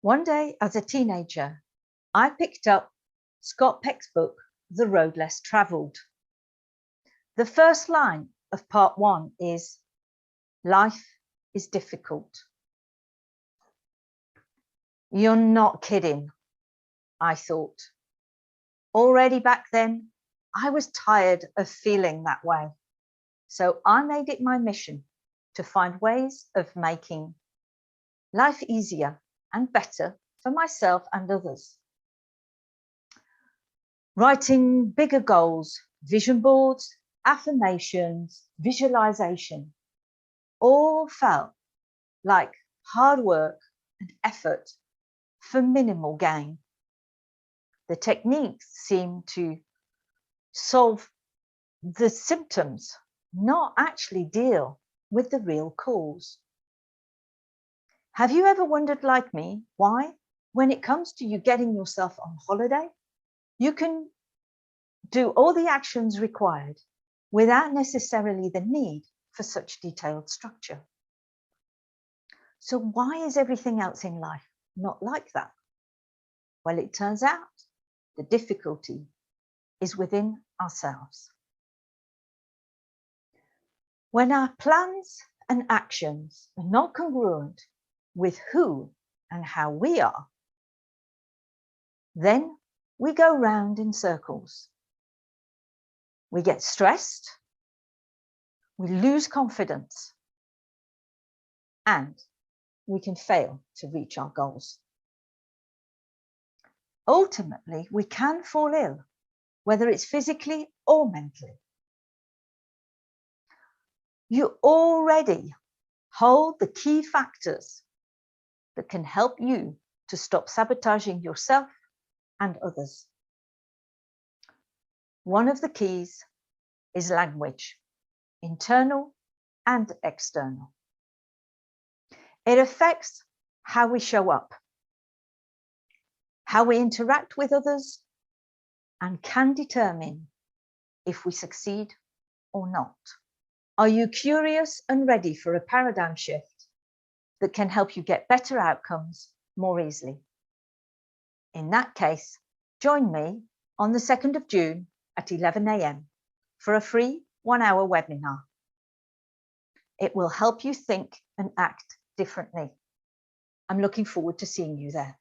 One day as a teenager, I picked up Scott Peck's book, The Road Less Travelled. The first line of part 1 is, "Life is difficult." You're not kidding, I thought. Already back then, I was tired of feeling that way. So I made it my mission to find ways of making life easier and better for myself and others. Writing bigger goals, vision boards, affirmations, visualization, all felt like hard work and effort for minimal gain. The techniques seem to solve the symptoms, not actually deal with the real cause. Have you ever wondered, like me, why, when it comes to you getting yourself on holiday, you can do all the actions required without necessarily the need for such detailed structure? So why is everything else in life not like that? Well, it turns out the difficulty is within ourselves. When our plans and actions are not congruent with who and how we are, then we go round in circles. We get stressed, we lose confidence, and we can fail to reach our goals. Ultimately, we can fall ill, whether it's physically or mentally. You already hold the key factors that can help you to stop sabotaging yourself and others. One of the keys is language, internal and external. It affects how we show up, how we interact with others, and can determine if we succeed or not. Are you curious and ready for a paradigm shift that can help you get better outcomes more easily? In that case, join me on the 2nd of June at 11 a.m. for a free 1-hour webinar. It will help you think and act differently. I'm looking forward to seeing you there.